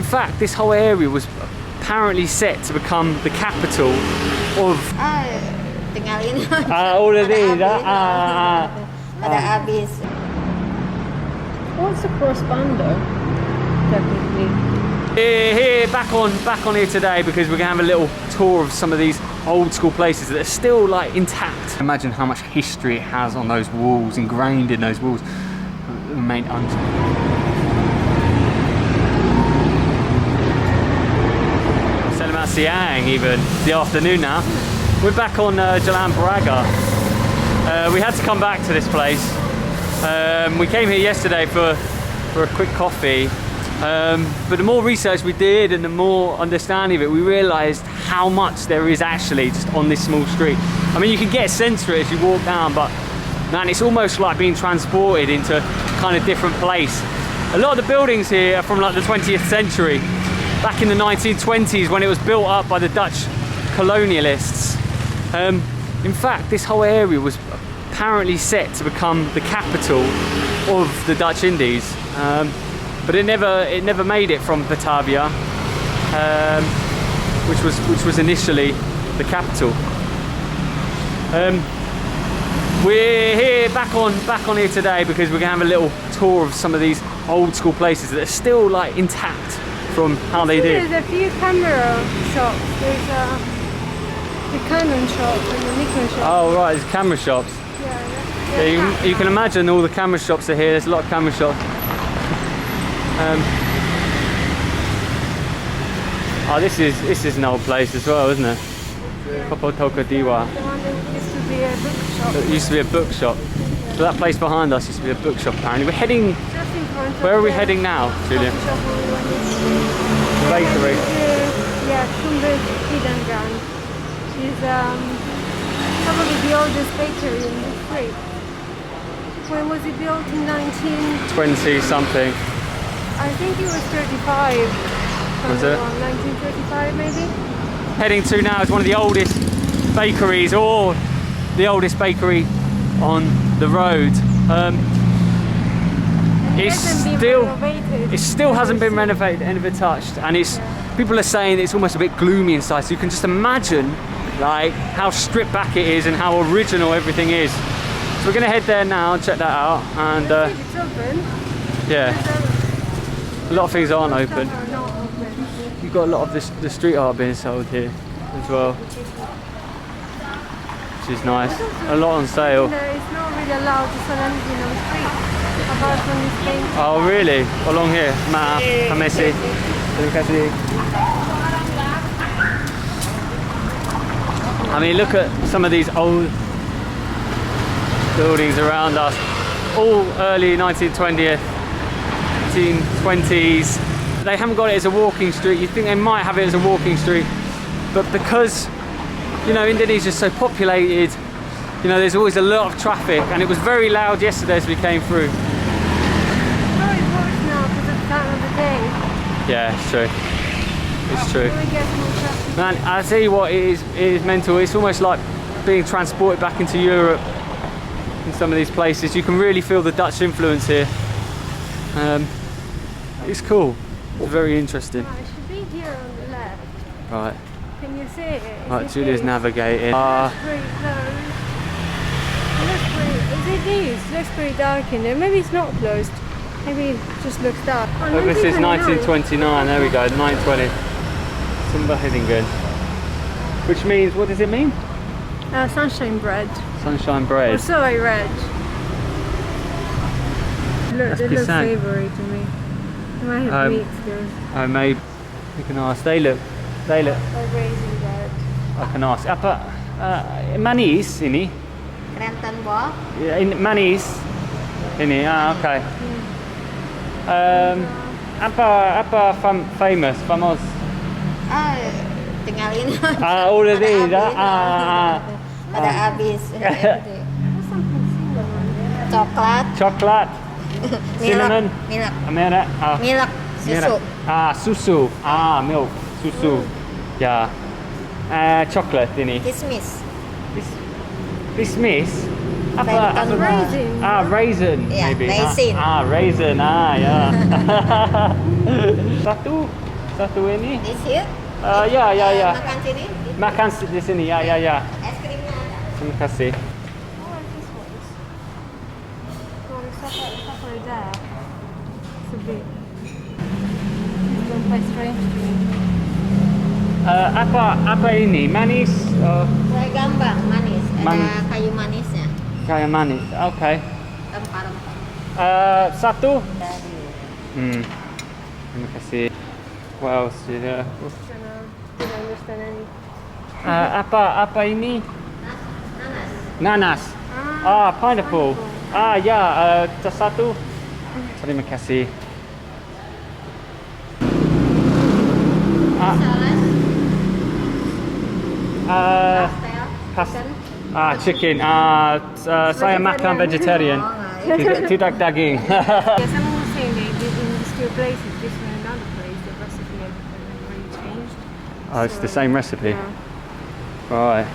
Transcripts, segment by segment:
In fact, this whole area was apparently set to become the capital of... tinggal ini. Udah deh. Ada habis. What's a cross-bander, technically? Here, back on here today because we're gonna have a little tour of some of these old school places that are still like intact. Imagine how much history it has on those walls, ingrained in those walls. Remain unchanged. Selamat siang, even the afternoon now. We're back on Jalan Braga. We had to come back to this place. We came here yesterday for a quick coffee. But the more research we did and the more understanding of it, we realised how much there is actually just on this small street. I mean, you can get a sense for it as you walk down, but man, it's almost like being transported into a kind of different place. A lot of the buildings here are from like the 20th century, back in the 1920s when it was built up by the Dutch colonialists. In fact, this whole area was apparently set to become the capital of the Dutch Indies. But it never made it from Batavia, which was initially the capital. We're here back on here today because we're gonna have a little tour of some of these old school places that are still like intact from how they did. There's a few camera shops. There's the Canon shop and the Nikon shop. Oh right, there's camera shops. Yeah, you can imagine all the camera shops are here. There's a lot of camera shops. This is an old place as well, isn't it? Kopotoka Diwa. The one that used to be a bookshop. It used to be a bookshop. So that place behind us used to be a bookshop apparently. We're heading... Just in front of Where are we heading now, Julia? Bakery. Yeah, Shumbet Idangan. She's probably the oldest bakery in the street. When was it built? In 20 something. I think it was 35. Was it? 1935 maybe? Heading to now is one of the oldest bakeries, or the oldest bakery on the road. It still hasn't been renovated and never touched, and people are saying it's almost a bit gloomy inside, so you can just imagine like how stripped back it is and how original everything is. So we're going to head there now and check that out, and it's open. yeah, a lot of things aren't open. You've got a lot of the street art being sold here as well, which is nice. A lot on sale. It's not really allowed to sell anything on the street apart from this painting. Oh really? Along here? Maaf, Messi. Terima kasih. I mean, look at some of these old buildings around us, all early 1920s. They haven't got it as a walking street. You'd think they might have it as a walking street, but because, you know, Indonesia's so populated, you know, there's always a lot of traffic, and it was very loud yesterday as we came through. Oh, it's worse now because of the time of the day. Yeah, it's true. It's true. We get more traffic. Man, I tell you what, it is mental. It's almost like being transported back into Europe in some of these places. You can really feel the Dutch influence here. It's cool. It's very interesting. Oh, it should be here on the left. Right. Can you see it? Right, Julia's navigating. It's pretty closed. It looks pretty... It is. It looks pretty dark in there. Maybe it's not closed. Maybe it just looks dark. Oh, Look, this is 1929. There we go. 920. Simba Hiddingen. Which means, what does it mean? Sunshine bread. Sunshine bread. Or so I read. Look, they look pisang. savoury to me. They might have meat though. Oh, maybe. You can ask. They look. Or raisin bread. I can ask. Apa manis ini? Kerantan ball. Yeah, in manis ini. Ah, okay. Apa famous? Tinggal ini. Udah deh. Ada habis. There's something similar. Coklat. Cinnamon. Milk. Milk. Susu. Susu. Milk. Susu. Yeah. Chocolate ini. Kismis. Kismis. Apa? Raisin. Raisin. Yeah, maybe. raisin. Raisin. Yeah. Satu ini. This here? Ya. Makan sini? Makan di sini, ya. Es krimnya ada. Terima kasih. Oh, like this ones. Oh, it's suffer there. It's a bit. It's going quite strange to me. Apa ini? Manis? Kue gambang manis. Manis. Ada kayu manisnya. Kayak manis. Oke. Rempah-rempah. Satu. Terima kasih. What else did Didn't understand any. apa ini? Nanas. Nanas. Pineapple. Satu. Terima kasih. Pastel. Chicken. Saya makan vegetarian. Tidak daging. Yeah, someone was saying they did in these two places, this and another place, the recipe had really changed. Oh, it's the same recipe. Yeah. Right.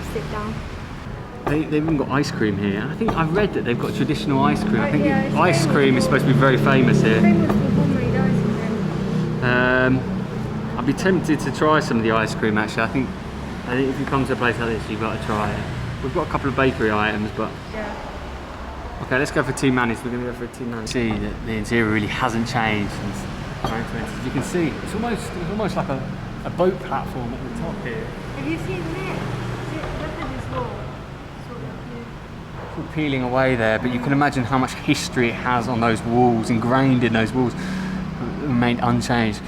Just sit down. They've even got ice cream here. I think I've read that they've got traditional ice cream. I think Yeah, it's ice famous cream is supposed to be very famous here. Famous for homemade ice cream. I'd be tempted to try some of the ice cream actually. I think if you come to a place like this, you've got to try it. We've got a couple of bakery items, but Yeah. okay, let's go for two manis. We're going to go for a two manis. See that the interior really hasn't changed since 2020. As you can see, it's almost like a boat platform at the top here. Have you seen that? Look at this wall. Sort of here. It's all peeling away there, but you can imagine how much history it has on those walls, ingrained in those walls, remained unchanged.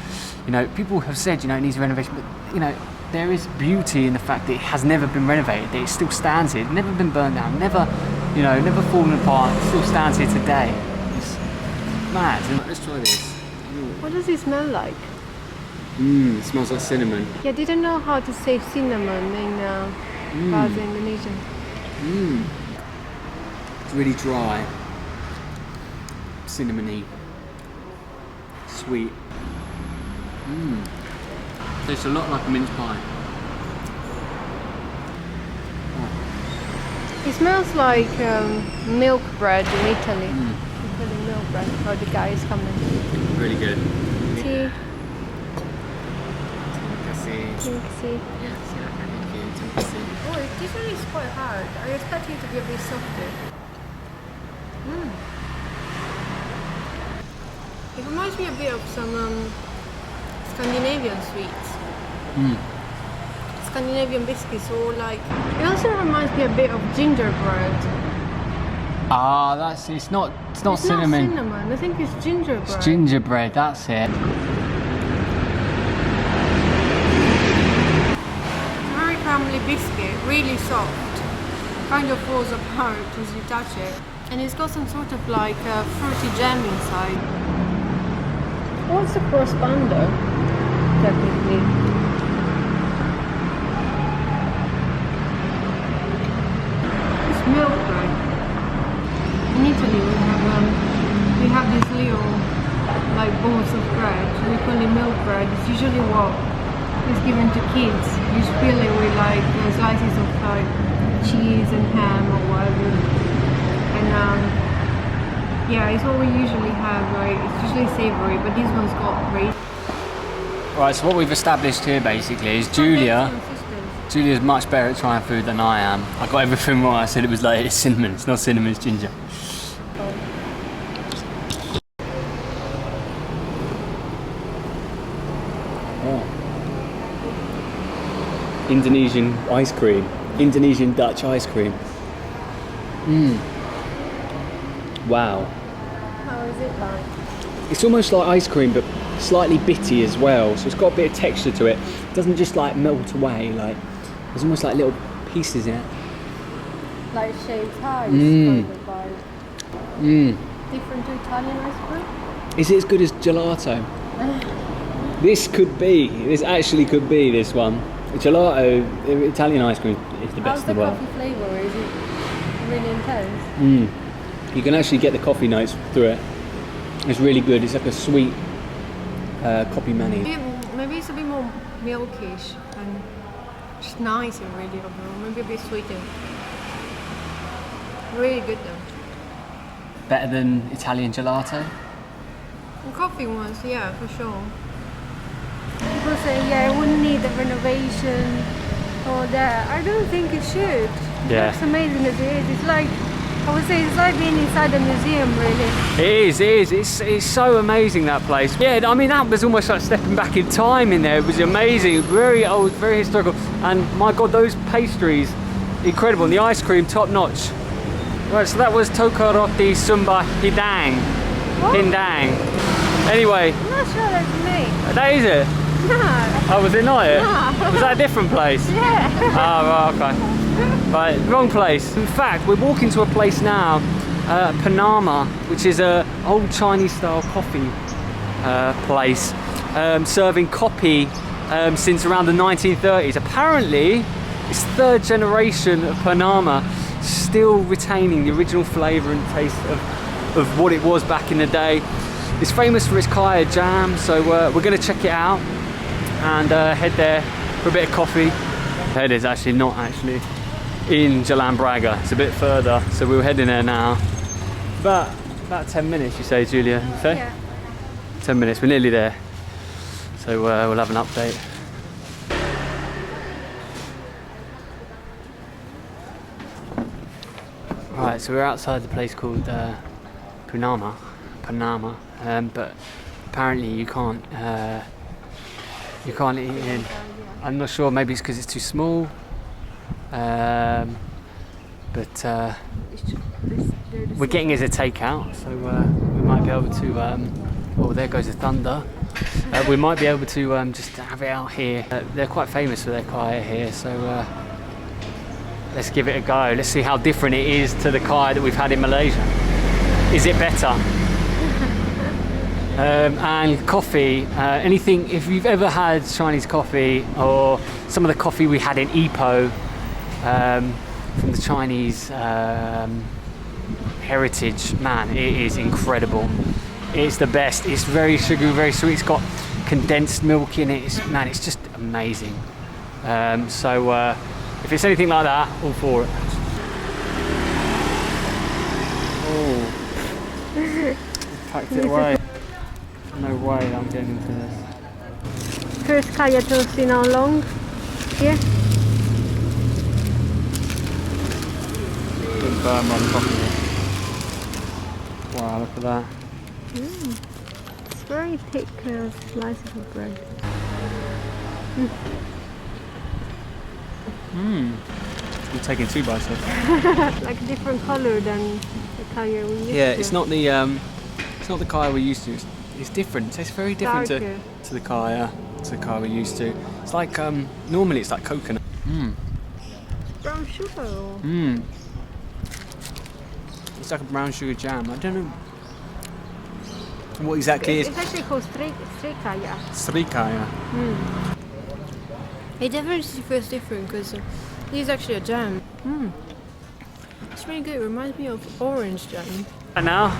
You know, people have said, it needs renovation, but there is beauty in the fact that it has never been renovated, that it still stands here, never been burned down, never fallen apart, it still stands here today. It's mad. Let's try this. What does it smell like? It smells like cinnamon. Yeah, I didn't know how to say cinnamon in Bahasa Indonesian. It's really dry, cinnamony, sweet. Tastes a lot like a mince pie. It smells like milk bread in Italy. Italy milk bread. Oh, the guy is coming. Really good. Tea. Kasih. See. Kasih. Oh, this one is quite hard. I expect it to be a bit softer. It reminds me a bit of some Scandinavian sweets. Scandinavian biscuits, or like. It also reminds me a bit of gingerbread. It's not It's cinnamon. not cinnamon. I think it's gingerbread. It's gingerbread, that's it. Very family biscuit, really soft. Kind of falls apart as you touch it. And it's got some sort of like fruity jam inside. What's the cross-bander, technically? It's milk bread. In Italy we have these little like balls of bread. We call it milk bread. It's usually what is given to kids. You fill it with like slices of like cheese and ham or whatever. And it's what we usually have, right? It's usually savory, but this one's got great. Right, so what we've established here basically is Julia's much better at trying food than I am. I got everything wrong. I said it was like it's cinnamon. It's not cinnamon, it's ginger. Indonesian ice cream. Indonesian Dutch ice cream. Wow. How is it like? It's almost like ice cream, but slightly bitty as well. So it's got a bit of texture to it. It doesn't just like melt away. Like there's almost like little pieces in it. Like shaved ice, kind of vibe. Different to Italian ice cream? Is it as good as gelato? This actually could be this one. Gelato, Italian ice cream is the best in the world. How's the coffee flavour? Is it really intense? You can actually get the coffee notes through it. It's really good. It's like a sweet coffee mani. Maybe it's a bit more milkish and just nice and really overall. Maybe a bit sweeter. Really good though. Better than Italian gelato? Coffee ones, yeah, for sure. People say, yeah, it wouldn't need the renovation or that. I don't think it should. Yeah. It looks amazing as it is. It's like, I would say it's like being inside a museum, really. It is. It's so amazing, that place. Yeah, I mean, that was almost like stepping back in time in there. It was amazing, very old, very historical. And my God, those pastries, incredible. And the ice cream, top notch. Right, so that was Toko Roti Sumba Hindang. What? Hindang. Anyway. I'm not sure that's me. That is it? No. Oh, was it not it? No. Was that a different place? Yeah. Oh, right, okay. Right, wrong place. In fact, we're walking to a place now, Purnarma, which is a old Chinese style coffee place, serving coffee since around the 1930s. Apparently, it's third generation of Purnarma, still retaining the original flavour and taste of what it was back in the day. It's famous for its kaya jam, so we're going to check it out and head there for a bit of coffee. It is actually not actually in Jalan Braga, it's a bit further, so we're heading there now. About 10 minutes, you say, Julia? You say? Yeah. 10 minutes, we're nearly there. So we'll have an update. Right, so we're outside the place called Purnarma, but apparently you can't eat in. I'm not sure, maybe it's because it's too small, but we're getting it as a takeout, so we might be able to, oh, there goes the thunder. We might be able to just have it out here. They're quite famous for their kaya here, so let's give it a go. Let's see how different it is to the kaya that we've had in Malaysia. Is it better? And coffee, anything, if you've ever had Chinese coffee or some of the coffee we had in Ipoh from the Chinese heritage, man, it is incredible. It's the best. It's very sugary, very sweet. It's got condensed milk in it. Man, it's just amazing. So if it's anything like that, all for it. Oh, packed it away. No way I'm getting into this. First kaya toast in how long? Yeah. Good burn on top of it. Wow, look at that. It's very thick slice of bread. I'm taking 2 bites of Like a different color than the kaya we used to. Yeah, it's not the kaya we're used to. It's different. It tastes very different to the kaya we're used to. It's like normally it's like coconut. Brown sugar or? It's like a brown sugar jam. I don't know what exactly it is. It's actually called srikaya. Srikaya. It definitely feels different because this is actually a jam. It's really good. It reminds me of orange jam. And now,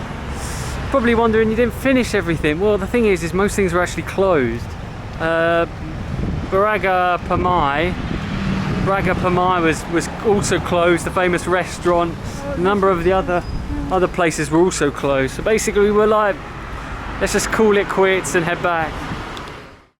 probably wondering you didn't finish everything. Well, the thing is most things were actually closed. Braga Pamai was also closed. The famous restaurant. A number of the other places were also closed. So basically, we were like, let's just call it quits and head back.